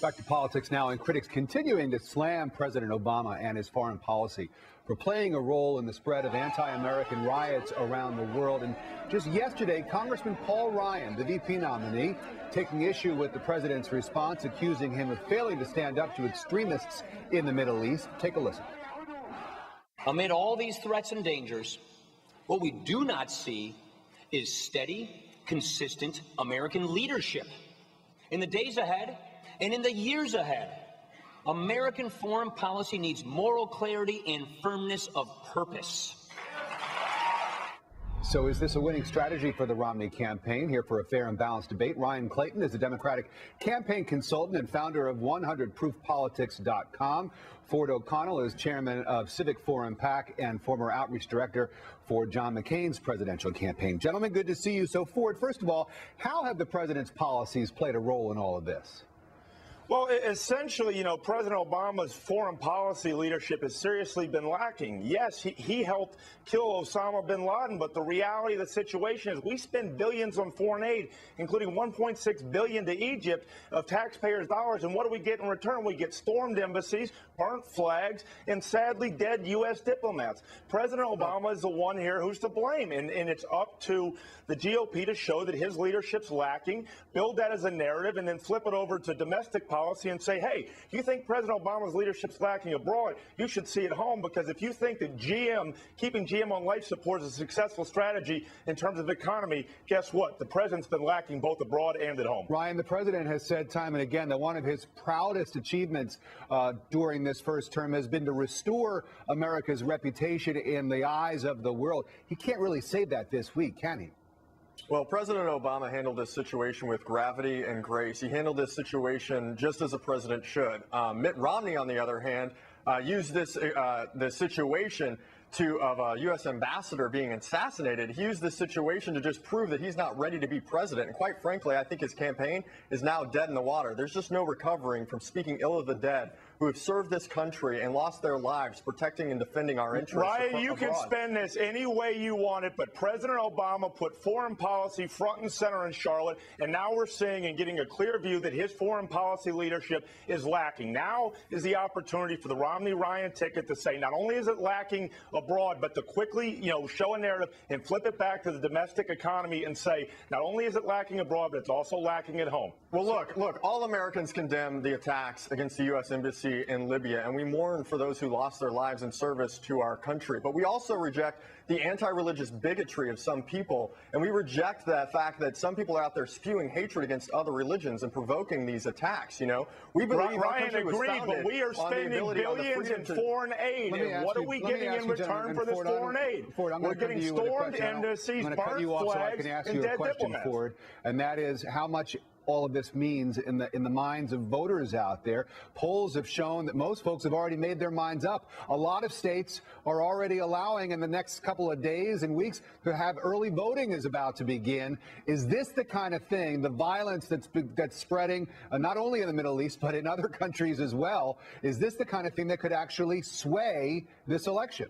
Back to politics now, and critics continuing to slam President Obama and his foreign policy for playing a role in the spread of anti-American riots around the world. And just yesterday, Congressman Paul Ryan, the VP nominee, taking issue with the president's response, accusing him of failing to stand up to extremists in the Middle East. Take a listen. Amid all these threats and dangers, what we do not see is steady, consistent American leadership. In the days ahead and in the years ahead, American foreign policy needs moral clarity and firmness of purpose. So is this a winning strategy for the Romney campaign? Here for a fair and balanced debate, Ryan Clayton is a Democratic campaign consultant and founder of 100proofpolitics.com. Ford O'Connell is chairman of Civic Forum PAC and former outreach director for John McCain's presidential campaign. Gentlemen, good to see you. So, Ford, first of all, how have the president's policies played a role in all of this? Well, essentially, President Obama's foreign policy leadership has seriously been lacking. Yes, he helped kill Osama bin Laden, but the reality of the situation is we spend billions on foreign aid, including $1.6 billion to Egypt of taxpayers' dollars. And what do we get in return? We get stormed embassies, burnt flags, and sadly dead U.S. diplomats. President Obama is the one here who's to blame, and it's up to the GOP to show that his leadership's lacking, build that as a narrative, and then flip it over to domestic policy and say, hey, you think President Obama's leadership's lacking abroad, you should see it home, because if you think that keeping GM on life support is a successful strategy in terms of economy, guess what? The president's been lacking both abroad and at home. Ryan, the president has said time and again that one of his proudest achievements during this first term has been to restore America's reputation in the eyes of the world. He can't really say that this week, can he? Well, President Obama handled this situation with gravity and grace. He handled this situation just as a president should. Mitt Romney, on the other hand, used this situation of a U.S. ambassador being assassinated. He used this situation to just prove that he's not ready to be president. And quite frankly, I think his campaign is now dead in the water. There's just no recovering from speaking ill of the dead who have served this country and lost their lives protecting and defending our interests. Ryan, you can spend this any way you want it, but President Obama put foreign policy front and center in Charlotte, and now we're seeing and getting a clear view that his foreign policy leadership is lacking. Now is the opportunity for the Romney-Ryan ticket to say not only is it lacking abroad, but to quickly, show a narrative and flip it back to the domestic economy and say not only is it lacking abroad, but it's also lacking at home. Well, look, all Americans condemn the attacks against the U.S. Embassy in Libya, and we mourn for those who lost their lives in service to our country. But we also reject the anti-religious bigotry of some people, and we reject the fact that some people are out there spewing hatred against other religions and provoking these attacks. We believe Ryan agreed, but we are spending billions in foreign aid, and what are we getting in return for this foreign aid? We're getting stormed embassies, burnt flags, and dead diplomats. Ford, and that is how much all of this means in the minds of voters out there. Polls have shown that most folks have already made their minds up. A lot of states are already allowing in the next couple of days and weeks to have early voting is about to begin. Is this the kind of thing, the violence that's spreading not only in the Middle East but in other countries as well, is this the kind of thing that could actually sway this election?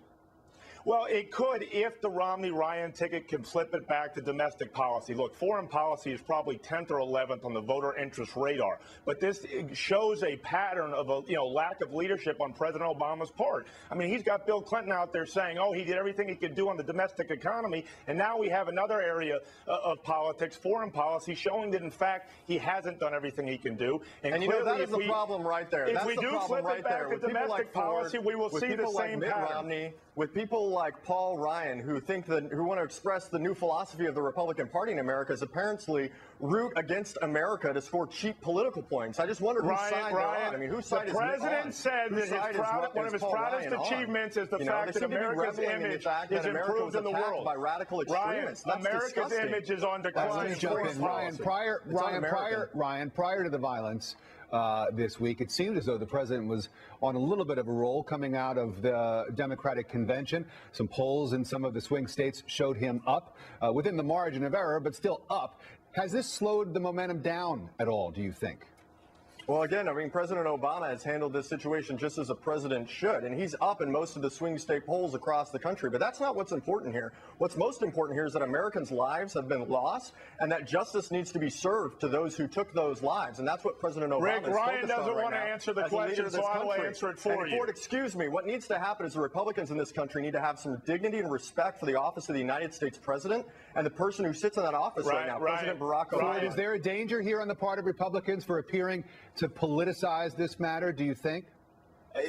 Well, it could if the Romney-Ryan ticket can flip it back to domestic policy. Look, foreign policy is probably 10th or 11th on the voter interest radar. But this shows a pattern of a lack of leadership on President Obama's part. I mean, he's got Bill Clinton out there saying, oh, he did everything he could do on the domestic economy. And now we have another area of politics, foreign policy, showing that, in fact, he hasn't done everything he can do. And that is the problem right there. If we do flip it back to domestic policy, we will see the same pattern. With people like Paul Ryan, who want to express the new philosophy of the Republican Party in America, is apparently root against America to score cheap political points. I just wonder whose side they're on. I mean, whose side is the president said that one of his proudest achievements is the fact that America's image is improved in the world by radical extremists. Ryan, America's image is on decline. Let me jump in. Ryan, prior to the violence this week, it seemed as though the president was on a little bit of a roll coming out of the Democratic convention. Some polls in some of the swing states showed him up within the margin of error, but still up. Has this slowed the momentum down at all, do you think? Well, again, I mean, President Obama has handled this situation just as a president should, and he's up in most of the swing state polls across the country. But that's not what's important here. What's most important here is that Americans' lives have been lost, and that justice needs to be served to those who took those lives. And that's what President Obama Rick, is focused Ryan doesn't on right want to now answer the as a leader question, of so this I will country. answer it for and you. Ford, excuse me, what needs to happen is the Republicans in this country need to have some dignity and respect for the office of the United States president and the person who sits in that office right now, President Barack Obama. Ford, is there a danger here on the part of Republicans for appearing to politicize this matter, do you think?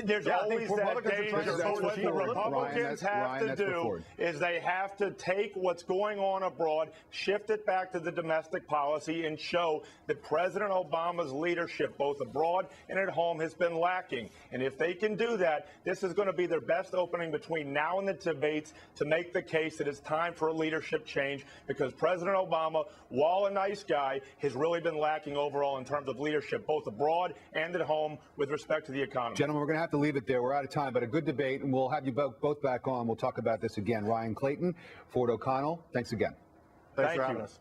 There's always that danger, but what the Republicans have to do is they have to take what's going on abroad, shift it back to the domestic policy, and show that President Obama's leadership, both abroad and at home, has been lacking. And if they can do that, this is going to be their best opening between now and the debates to make the case that it's time for a leadership change, because President Obama, while a nice guy, has really been lacking overall in terms of leadership, both abroad and at home, with respect to the economy. Gentlemen, we're going to have to leave it there. We're out of time, but a good debate, and we'll have you both back on. We'll talk about this again. Ryan Clayton, Ford O'Connell, thanks again. Thanks for having us.